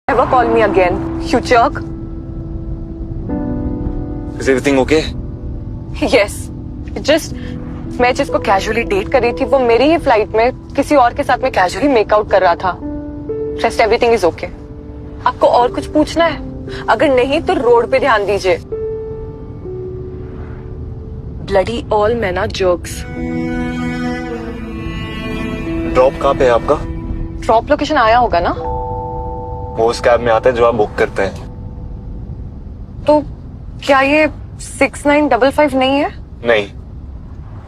Never call me again, you jerk. Is everything okay? Yes. Just मैं जिसको casually date कर रही थी वो मेरी ही फ्लाइट में किसी और के साथ में कैजुअली मेकआउट कर रहा था. Rest everything is okay. आपको और कुछ पूछना है? अगर नहीं तो रोड पे ध्यान दीजिए. Bloody all men are jerks. Drop कहाँ पे है आपका? ड्रॉप लोकेशन आया होगा ना? वो उस कैब में आता है जो आप बुक करते हैं. तो क्या ये 6955 नहीं है? नहीं,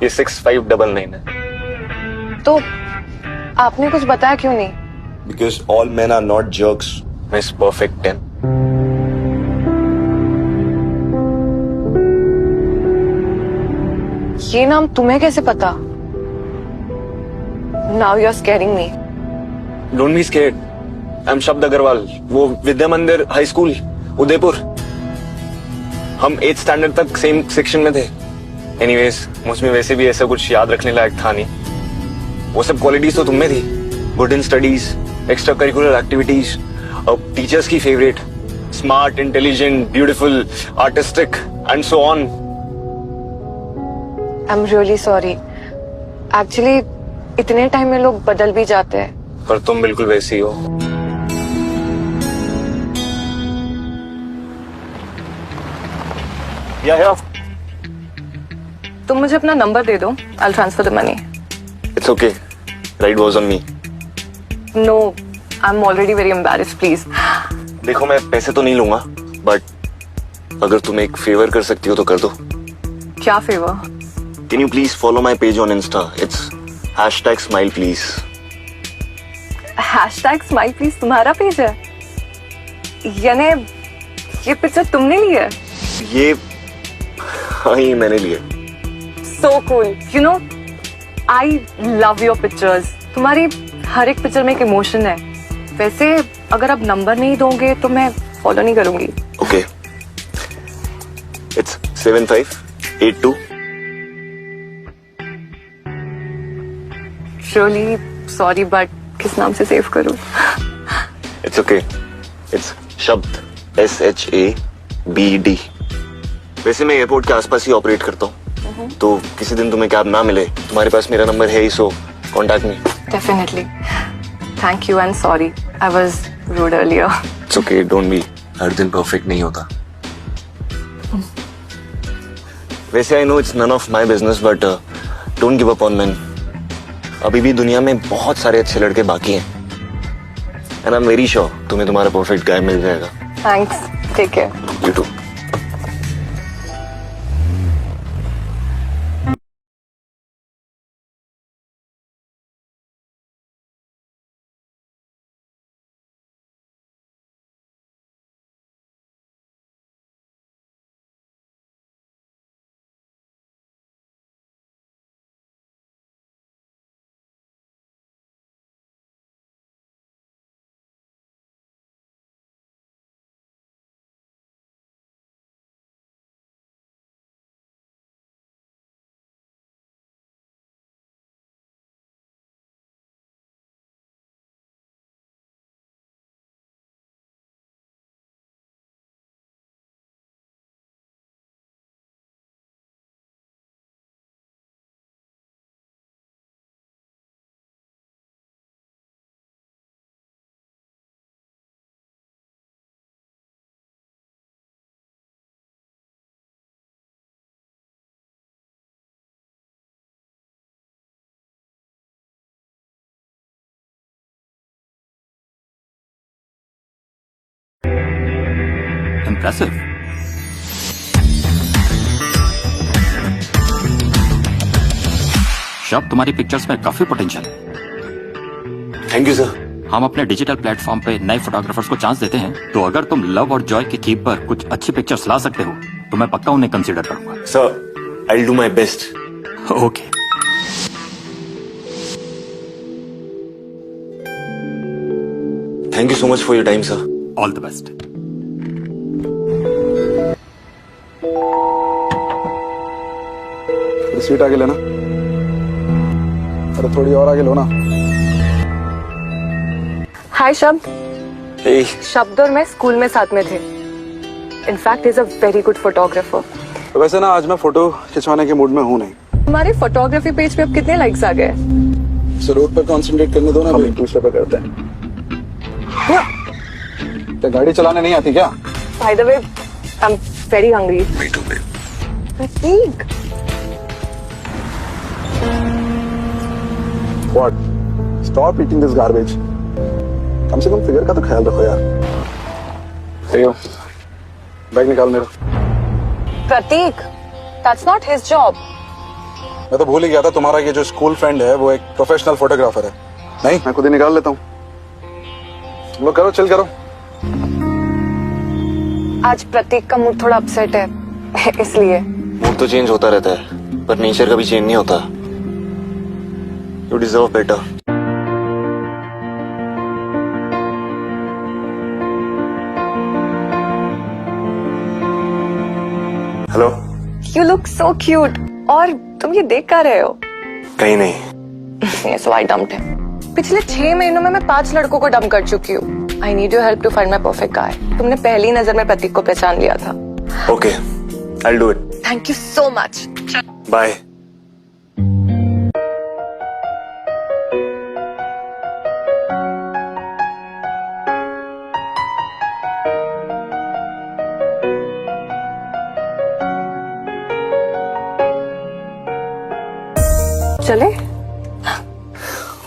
ये 6599 है. तो आपने कुछ बताया क्यों नहीं? Because all men are not jerks. Miss perfect 10. ये नाम तुम्हें कैसे पता? Now you're scaring me. Don't be scared. I'm शब्द अग्रवाल. वो विद्या मंदिर हाई स्कूल उदयपुर. हम 8th स्टैंडर्ड तक सेम सेक्शन में थे. एनीवेज, मुझमें वैसे भी ऐसा कुछ याद रखने लायक था नहीं. वो सब क्वालिटीज तो तुम में थी. Good in studies, extracurricular activities, teachers की favourite, smart, intelligent, beautiful, artistic and so on. I'm really sorry. Actually, इतने टाइम में लोग बदल भी जाते हैं. पर तुम बिल्कुल वैसी हो. या तुम मुझे अपना नंबर दे दो. I'll transfer the money. It's okay. Ride was on me. No, I'm already very embarrassed. Please. देखो, मैं पैसे तो नहीं लूंगा, बट अगर तुम एक फेवर कर सकती हो तो कर दो. क्या favour? Can you please follow my page on Insta? It's #SmilePlease. #SmilePlease तुम्हारा पेज है? यानी ये पिक्चर तुमने ली है? ये हाँ, ये मैंने लिया. So cool. You know, I love your pictures. तुम्हारी हर एक पिक्चर में एक इमोशन है. वैसे अगर आप नंबर नहीं दोगे तो मैं फॉलो नहीं करूंगी. Okay. It's 7582. Really sorry, but किस नाम से सेव करूं? It's okay. It's शब्द SHABD. वैसे मैं एयरपोर्ट के आसपास ही ऑपरेट करता हूँ. तो किसी दिन तुम्हें कैब ना मिले, तुम्हारे पास मेरा नंबर है ही, so contact me. Definitely. Thank you and sorry. I was rude earlier. It's okay, don't be. हर दिन परफेक्ट नहीं होता. वैसे I know it's none of my business, but don't give up on men. अभी भी दुनिया में बहुत सारे अच्छे लड़के बाकी हैं. And I'm very sure तुम्हें तुम्हारा परफेक्ट गाय मिल जाएगा. Thanks. Take care. You too. Impressive. शब, तुम्हारी पिक्चर्स में काफी पोटेंशियल है. Thank you sir. हम अपने डिजिटल प्लेटफॉर्म पे नए फोटोग्राफर्स को चांस देते हैं, तो अगर तुम लव और जॉय की थीम पर कुछ अच्छी पिक्चर्स ला सकते हो तो मैं पक्का उन्हें कंसीडर करूंगा. Sir, I will do my best. Okay. Thank you so much for your time sir. All the best. Seat आगे लेना. अरे थोड़ी और आगे लो ना. हाय शब्द. Hey, शब्द और मैं स्कूल में साथ में थे. In fact is a very good photographer. वैसे ना आज मैं फोटो खिंचवाने के मूड में हूँ नहीं. हमारे फोटोग्राफी पेज पे अब कितने लाइक्स आ गए? सो रोड पर कंसंट्रेट करने दो ना, हम एक दूसरे पे करते हैं. तो गाड़ी चलाने नहीं आती क्या? By the way, I am very hungry. me too, babe. Prateek, What? Stop eating this garbage. कम से कम फिगर का तो ख्याल रखो यार. देखो, बैग निकाल मेरा. प्रतीक, दैट्स नॉट हिज जॉब. मैं तो भूल ही गया था तुम्हारा ये जो स्कूल फ्रेंड है वो एक प्रोफेशनल फोटोग्राफर है. नहीं, मैं खुद ही निकाल लेता हूँ. तुम लोग करो, चिल करो. आज प्रतीक का मूड थोड़ा अपसेट है, इसलिए. मूड तो चेंज होता रहता है, पर नेचर कभी चेंज नहीं होता. You deserve better. Hello. You look so cute. और तुम ये देख कर रहे हो? कहीं नहीं. सो आई डम्प्ड हिम. पिछले 6 महीनों में मैं 5 लड़कों को डंप कर चुकी हूँ. I need your help to find my perfect guy. तुमने पहली नजर में प्रतीक को पहचान लिया था. Okay, I do it. Thank you so much. Bye. चले?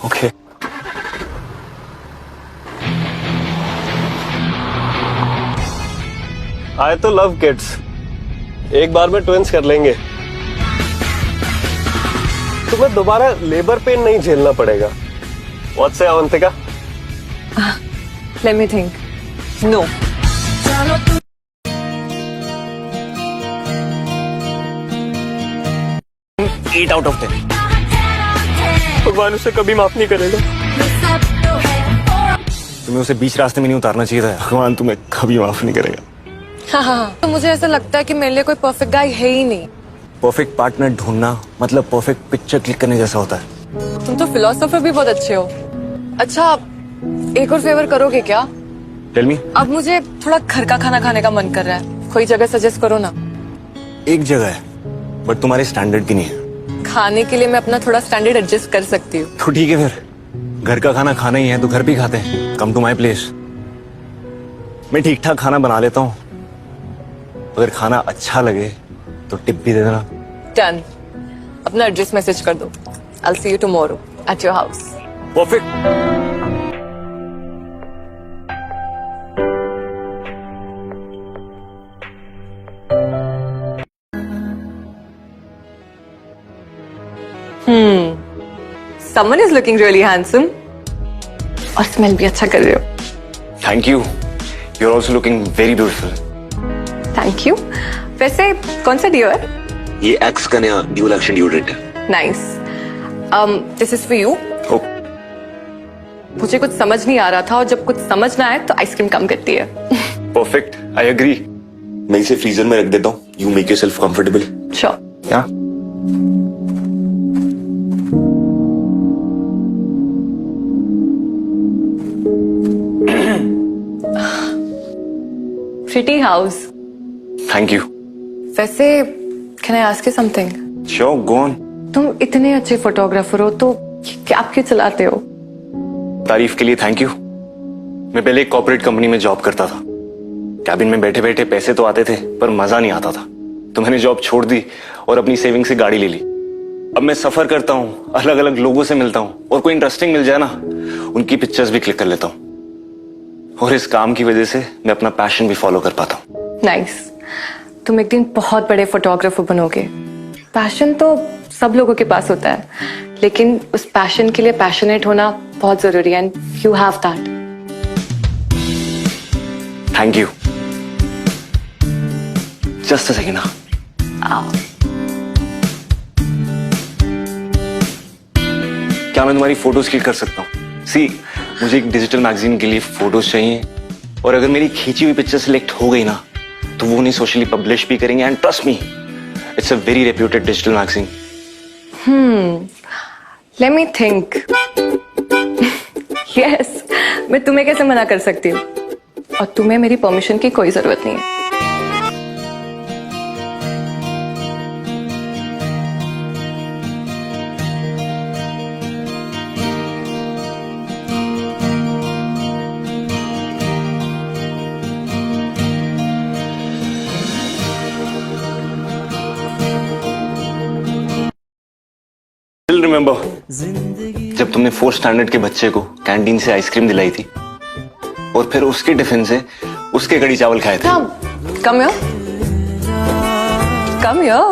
ओके. आई तो लव किड्स. एक बार में ट्विंस कर लेंगे. तुम्हें दोबारा लेबर पेन नहीं झेलना पड़ेगा. What's say Avantika? Let me think. No. 8 out of 10. भगवान उसे कभी माफ नहीं करेगा. तुम्हें उसे बीच रास्ते में नहीं उतारना चाहिए था. भगवान तुम्हें कभी माफ नहीं करेगा. हाँ. तो मुझे ऐसा लगता है कि मेरे लिए कोई परफेक्ट गाय है ही नहीं. परफेक्ट पार्टनर ढूंढना मतलब परफेक्ट पिक्चर क्लिक करने जैसा होता है. तुम तो फिलोसोफर भी बहुत अच्छे हो. अच्छा, एक और फेवर करोगे क्या? Tell me. अब मुझे थोड़ा घर का खाना खाने का मन कर रहा है. कोई जगह सजेस्ट करो ना. एक जगह है, बट तुम्हारे स्टैंडर्ड की नहीं है. खाने के लिए मैं अपना थोड़ा स्टैंडर्ड एडजस्ट कर सकती हूँ. तो ठीक है फिर. घर का खाना खाना ही है तो घर पे ही खाते हैं. Come to my place. मैं ठीक ठाक खाना बना लेता हूँ. अगर खाना अच्छा लगे तो टिप भी दे देना. डन. अपना एड्रेस मैसेज कर दो. I'll see you tomorrow at your house. Perfect. Someone is looking really handsome. और स्मेल भी अच्छा कर रहे हो. Thank you. You are also looking very beautiful. Thank you. वैसे कौन सा डियो है? ये एक्स का नया ड्यूल एक्शन डिओड्रेंट है. Nice. This is for you. मुझे कुछ समझ नहीं आ रहा था और जब कुछ समझ ना आए तो आइसक्रीम कम करती है. परफेक्ट. I agree. मैं इसे फ्रीजर में रख देता हूँ. You make yourself comfortable. Sure. Yeah. Pretty house. Thank you. वैसे can I ask you something? Sure, go on. तुम इतने अच्छे फोटोग्राफर हो तो कैब क्यों चलाते हो? तारीफ के लिए थैंक यू. मैं पहले एक कॉर्पोरेट कंपनी में जॉब करता था. कैबिन में बैठे बैठे पैसे तो आते थे पर मजा नहीं आता था. तो मैंने जॉब छोड़ दी और अपनी सेविंग से गाड़ी ले ली. अब मैं सफर करता हूँ, अलग अलग लोगों से मिलता हूँ और कोई इंटरेस्टिंग मिल जाए ना, उनकी पिक्चर्स भी क्लिक कर लेता हूँ. और इस काम की वजह से मैं अपना पैशन भी फॉलो कर पाता हूँ. नाइस. तुम एक दिन बहुत बड़े फोटोग्राफर बनोगे. पैशन तो सब लोगों के पास होता है, लेकिन उस पैशन के लिए पैशनेट होना बहुत जरूरी है. And you have that. Thank you. Just a second. क्या मैं तुम्हारी फोटोज क्लिक कर सकता हूँ? सी, मुझे एक डिजिटल मैगजीन के लिए फोटोज चाहिए और अगर मेरी खींची हुई पिक्चर सिलेक्ट हो गई ना तो वो उन्हें सोशली पब्लिश भी करेंगे. And trust me, it's a very reputed digital magazine. Late me think. Yes, मैं तुम्हें कैसे मना कर सकती हूँ? और तुम्हें मेरी परमिशन की कोई जरूरत नहीं है। Still remember जब तुमने 4th स्टैंडर्ड के बच्चे को कैंटीन से आइसक्रीम दिलाई थी और फिर उसके टिफिन से उसके कड़ी चावल खाए थे। Come here. Come here.